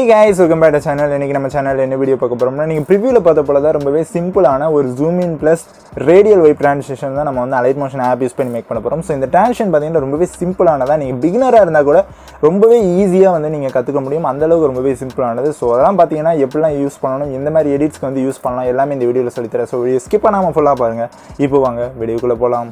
Hey guys, welcome back to the channel. இன்னைக்கு நம்ம சேனல்ல என்ன வீடியோ பார்க்க போறோம்னா நீங்க ப்ரிவியூல பார்த்த போல தான் ரொம்பவே சிம்பிளான ஒரு zoom in plus radial wipe transition தான் நம்ம வந்து Alight motion app யூஸ் பண்ணி மேக் பண்ண போறோம். சோ இந்த transition பாத்தீங்கன்னா ரொம்பவே சிம்பிளானதா நீங்க பிகினரா இருந்தா கூட ரொம்பவே ஈஸியா வந்து நீங்க கத்துக்க முடியும். அந்த அளவுக்கு ரொம்பவே சிம்பிளானது. சோ அதெல்லாம் பாத்தீங்கன்னா எப்படிலாம் யூஸ் பண்ணனும், எந்த மாதிரி எடிட்ஸ்க்கு வந்து யூஸ் பண்ணலாம் எல்லாமே இந்த வீடியோல சொல்லி தரேன். சோ வீடியோ ஸ்கிப் பண்ணாம ஃபுல்லா பாருங்க. இப்போ வாங்க வீடியோக்குள்ள போலாம்.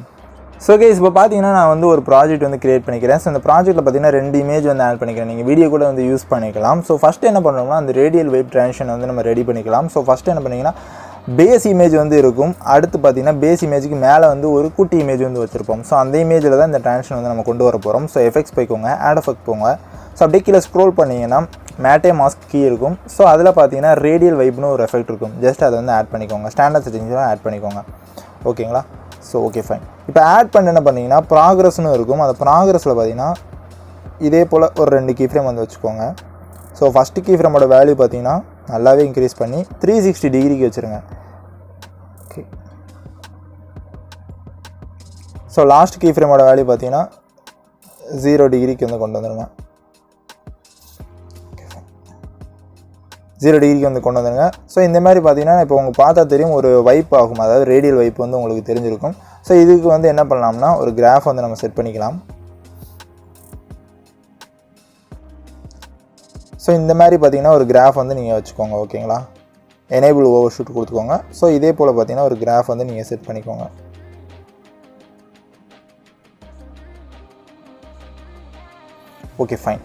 So guys, இப்போ பாத்தீங்கன்னா நான் வந்து ஒரு ப்ராஜெக்ட் வந்து கிரியேட் பண்ணிக்கிறேன். சோ அந்த ப்ராஜெக்ட்ல பாத்தீங்கன்னா ரெண்டு இமேஜ் வந்து ஆட் பண்ணிக்கிறேன். நீங்க வீடியோ கூட வந்து யூஸ் பண்ணிக்கலாம். சோ ஃபர்ஸ்ட் என்ன பண்றோம்னா அந்த ரேடியல் வைப் ட்ரான்சிஷன் வந்து நம்ம ரெடி பண்ணிக்கலாம். சோ ஃபர்ஸ்ட் என்ன பண்ணீங்கன்னா பேஸ் இமேஜ் வந்து இருக்கும். அடுத்து பாத்தீங்கன்னா பேஸ் இமேஜ்க்கு மேல வந்து ஒரு குட்டி இமேஜ் வந்து வச்சிருப்போம். சோ அந்த இமேஜ்ல தான் இந்த ட்ரான்சிஷன் வந்து நம்ம கொண்டு வர போறோம். சோ எஃபெக்ட்ஸ் போய்க்கோங்க, ஆட் எஃபெக்ட் போங்க. சோ அப்படியே கீழ ஸ்க்ரோல் பண்ணீங்கன்னா மேட்டே மாஸ்க் கீ இருக்கும். சோ அதுல பாத்தீங்கன்னா ரேடியல் வைப்னு ஒரு எஃபெக்ட் இருக்கும். ஜஸ்ட் அதை வந்து ஆட் பண்ணிக்கோங்க. ஸ்டாண்டர்ட் செட்டிங்ஸ்ல ஆட் பண்ணிக்கோங்க. ஓகேங்களா? So okay fine. இப்போ ஆட் பண்ண என்ன பண்ணிங்கன்னா ப்ராக்ரஸ்னு இருக்கும். அந்த ப்ராக்ரஸில் பார்த்தீங்கன்னா இதே போல் ஒரு 2 கீ ஃப்ரேம் வந்து வச்சுக்கோங்க. ஸோ ஃபஸ்ட்டு கீ ஃப்ரேமோட வேல்யூ பார்த்தீங்கன்னா நல்லாவே இன்க்ரீஸ் பண்ணி 360 டிகிரிக்கு வச்சுருங்க. ஓகே. ஸோ லாஸ்ட் கீ ஃப்ரேமோட வேல்யூ பார்த்தீங்கன்னா 0 டிகிரிக்கு வந்து கொண்டு வந்துடுங்க. 0 டிகிரிக்கு வந்து கொண்டு வந்துடுங்க. ஸோ இந்த மாதிரி பார்த்தீங்கன்னா இப்போ உங்களுக்கு பார்த்தா தெரியும் ஒரு வைப் ஆகும், அதாவது ரேடியல் வைப் வந்து உங்களுக்கு தெரிஞ்சிருக்கும். ஸோ இதுக்கு வந்து என்ன பண்ணலாம்னா ஒரு கிராஃப் வந்து நம்ம செட் பண்ணிக்கலாம். ஸோ இந்த மாதிரி பார்த்தீங்கன்னா ஒரு கிராஃப் வந்து நீங்கள் வச்சுக்கோங்க. ஓகேங்களா? எனேபிள் ஓவர் ஷூட் கொடுத்துக்கோங்க. ஸோ இதே போல் பார்த்தீங்கன்னா ஒரு கிராஃப் வந்து நீங்கள் செட் பண்ணிக்கோங்க. Okay fine.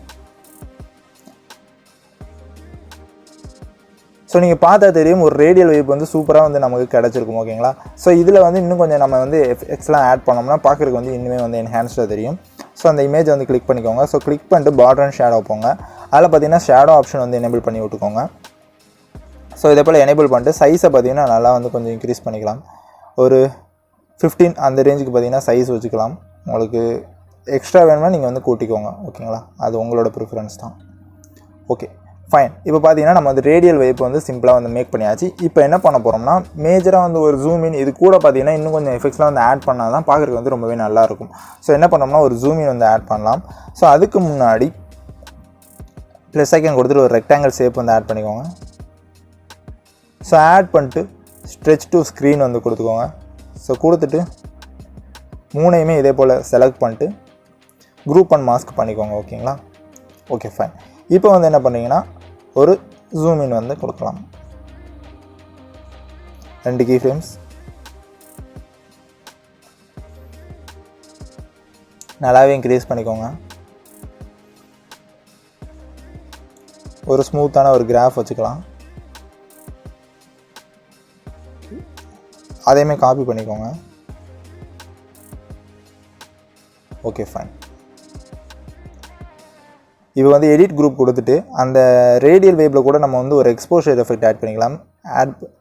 ஸோ நீங்கள் பார்த்தா தெரியும் ஒரு ரேடியல் வைப் வந்து சூப்பராக வந்து நமக்கு கிடச்சிருக்கும். ஓகேங்களா? ஸோ இதில் வந்து இன்னும் கொஞ்சம் நம்ம வந்து எஃபெக்ட்ஸ்லாம் ஆட் பண்ணோம்னா பார்க்குறதுக்கு வந்து இன்னுமே வந்து என்ஹான்ஸ்டாக தெரியும். ஸோ அந்த இமேஜ் வந்து கிளிக் பண்ணிக்கோங்க. ஸோ கிளிக் பண்ணிட்டு பார்டர் அண்ட் ஷேடோ போங்க. அதில் பார்த்தீங்கன்னா ஷேடோ ஆப்ஷன் வந்து எனேபிள் பண்ணி விட்டுக்கோங்க. ஸோ இதே போல் எனேபிள் பண்ணிட்டு சைஸை பார்த்தீங்கன்னா நல்லா வந்து கொஞ்சம் இன்க்ரீஸ் பண்ணிக்கலாம். ஒரு 15 அந்த ரேஞ்சுக்கு பார்த்தீங்கன்னா சைஸ் வச்சுக்கலாம். உங்களுக்கு எக்ஸ்ட்ரா வேணும்னா நீங்கள் வந்து கூட்டிக்கோங்க. ஓகேங்களா? அது உங்களோட ப்ரிஃபரன்ஸ் தான். Okay fine. இப்போ பார்த்தீங்கன்னா நம்ம வந்து ரேடியல் வைப் வந்து சிம்பிளாக வந்து மேக் பண்ணியாச்சு. இப்போ என்ன பண்ண போகிறோம்னா மேஜராக வந்து ஒரு ஜூம் இன், இது கூட பார்த்தீங்கன்னா இன்னும் கொஞ்சம் எஃபெக்ட்ஸ்லாம் வந்து ஆட் பண்ணால் தான் பார்க்குறதுக்கு வந்து ரொம்பவே நல்லாயிருக்கும். ஸோ என்ன பண்ணோம்னா ஒரு ஜூம் இன் வந்து ஆட் பண்ணலாம். ஸோ அதுக்கு முன்னாடி ப்ளஸ் ஐக்கன் கொடுத்துட்டு ஒரு ரெக்டாங்கிள் ஷேப் வந்து ஆட் பண்ணிக்கோங்க. ஸோ ஆட் பண்ணிட்டு ஸ்ட்ரெச் டு ஸ்க்ரீன் வந்து கொடுத்துக்கோங்க. ஸோ கொடுத்துட்டு மூணையுமே இதே போல் செலக்ட் பண்ணிட்டு குரூப் அண்ட் மாஸ்க் பண்ணிக்கோங்க. ஓகேங்களா? Okay fine. இப்போ வந்து என்ன பண்ணீங்கன்னா ஒரு ஜூம் இன் வந்து கொடுக்கலாம். 2 கீ ஃப்ரேம்ஸ் நல்லாவே இன்க்ரீஸ் பண்ணிக்கோங்க. ஒரு ஸ்மூத்தான ஒரு கிராஃப் வச்சுக்கலாம். அதையுமே காப்பி பண்ணிக்கோங்க. Okay fine. இப்போ வந்து எடிட் குரூப் கொடுத்துட்டு அந்த ரேடியல் வைப்பில் கூட நம்ம வந்து ஒரு எக்ஸ்போஷர் எஃபெக்ட் ஆட் பண்ணிக்கலாம்.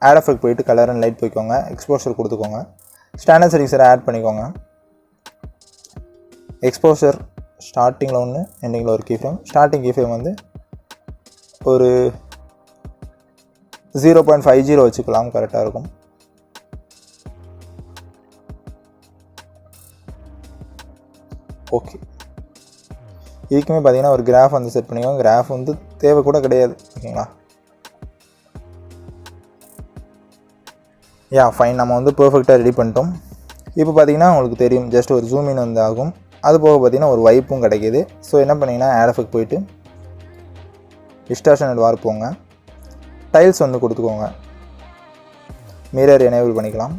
ஆட் எஃபெக்ட் போயிட்டு கலர் அண்ட் லைட் போய்க்கோங்க. எக்ஸ்போஷர் கொடுத்துக்கோங்க. ஸ்டாண்டர்ட் செட்டிங்ஸை ஆட் பண்ணிக்கோங்க. எக்ஸ்போஷர் ஸ்டார்டிங்கில் ஒன்று, எண்டிங்கில் ஒரு key frame. Starting key frame வந்து ஒரு 0.50 வச்சுக்கலாம். கரெக்டாக இருக்கும். ஓகே. இதுக்குமே பார்த்தீங்கன்னா ஒரு கிராஃப் வந்து செட் பண்ணிக்கோங்க. கிராஃப் வந்து தேவை கூட கிடையாது. ஓகேங்களா? ஃபைன். நம்ம வந்து பெர்ஃபெக்டாக ரெடி பண்ணிட்டோம். இப்போ பார்த்தீங்கன்னா உங்களுக்கு தெரியும் ஜஸ்ட் ஒரு ஜூம் இன் வந்து ஆகும். அது போக பார்த்தீங்கன்னா ஒரு வைப்பும் கிடைக்கிது. ஸோ என்ன பண்ணிங்கன்னா ஆட் எஃபெக்ட் போயிட்டு டிஸ்டார்ஷன் அண்ட் வார்ப் போங்க. டைல்ஸ் வந்து கொடுத்துக்கோங்க. மிரர் எனேபிள் பண்ணிக்கலாம்.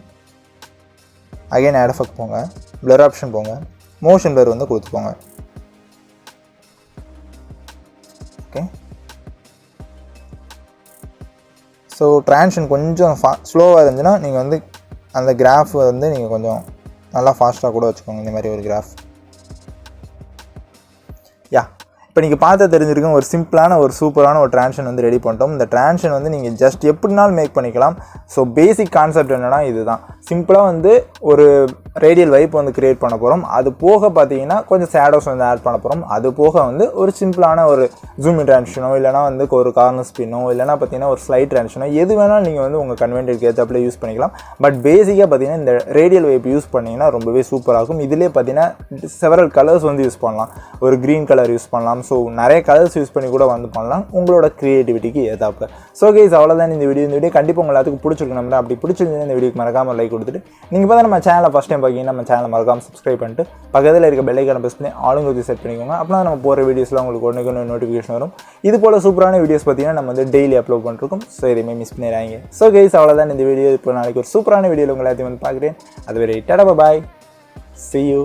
அகைன் ஆட் எஃபெக்ட் போங்க. பிளர் ஆப்ஷன் போங்க. மோஷன் பிளர் வந்து கொடுத்துக்கோங்க. ஓகே. ஸோ ட்ரான்சிஷன் கொஞ்சம் ஸ்லோவாக இருந்துச்சுன்னா நீங்கள் வந்து அந்த கிராஃப் வந்து நீங்கள் கொஞ்சம் நல்லா ஃபாஸ்ட்டாக கூட வச்சுக்கோங்க. இந்த மாதிரி ஒரு கிராஃப். இப்போ நீங்கள் பார்த்து தெரிஞ்சிருக்கும் ஒரு சிம்பிளான ஒரு சூப்பரான ஒரு ட்ரான்சிஷன் வந்து ரெடி பண்ணிட்டோம். இந்த ட்ரான்சிஷன் வந்து நீங்கள் ஜஸ்ட் எப்படினாலும் மேக் பண்ணிக்கலாம். ஸோ பேசிக் கான்செப்ட் என்னன்னா இதுதான். சிம்பிளாக வந்து ஒரு ரேடியல் வைப் வந்து கிரியேட் பண்ண போகிறோம். அது போக பார்த்தீங்கன்னா கொஞ்சம் ஷேடோஸ் வந்து ஆட் பண்ண போகிறோம். அது போக வந்து ஒரு சிம்பிளான ஒரு ஜூம் இன் ட்ரான்சிஷனோ இல்லைனா வந்து ஒரு கார்னர் ஸ்பின்னோ இல்லைனா பார்த்தீங்கன்னா ஒரு ஸ்லைட் ட்ரான்சிஷனோ எது வேணாலும் நீங்கள் வந்து உங்கள் கன்வென்ட்டுக்கு ஏற்றப்பல யூஸ் பண்ணிக்கலாம். பட் பேசிக்காக பார்த்தீங்கன்னா இந்த ரேடியல் வைப் யூஸ் பண்ணிங்கன்னா ரொம்பவே சூப்பராகும். இதிலே பார்த்தீங்கன்னா செவரல் கலர்ஸ் வந்து யூஸ் பண்ணலாம். ஒரு க்ரீன் கலர் யூஸ் பண்ணலாம், ஸோ நிறைய கலர்ஸ் யூஸ் பண்ணி கூட வந்து பண்ணலாம் உங்களோட க்ரியேட்டிவிட்டிக்கு ஏதாப்புல. ஸோ கைஸ் அவ்வளோதான் இந்த வீடியோ கண்டிப்பாக உங்களுக்கு எல்லாத்துக்கும் பிடிச்சிருக்கு. நம்ம அப்படி பிடிச்சிருந்தீங்கன்னா இந்த வீடியோக்கு மறக்காமல் லைக் கொடுத்துட்டு நீங்கள் பார்த்தா நம்ம சேனலை ஃபஸ்ட் டைம் பார்க்கிங்கன்னா நம்ம சேனலை மறக்காமல் சப்ஸ்கிரைப் பண்ணிட்டு பக்கத்தில் இருக்க பெல் ஐக்கானை ப்ரெஸ் பண்ணி ஆளுங்க ஊற்றி செட் பண்ணிக்கோங்க. அப்படின்னா நம்ம போகிற வீடியோஸ்லாம் உங்களுக்கு உடனே நோட்டிஃபிகேஷன் வரும். இது போல் சூப்பரான வீடியோஸ் பார்த்தீங்கன்னா நம்ம வந்து டெய்லி அப்லோட் பண்ணிருக்கோம். ஸோ எதையுமே மிஸ் பண்ணிடுறாங்க. ஸோ கைஸ் அவ்வளோதான் இந்த வீடியோ. இப்போ நாளைக்கு ஒரு சூப்பரான வீடியோவில் உங்களை எல்லாத்தையும் வந்து பார்க்குறேன். அது வரை டாடா பாய், see you.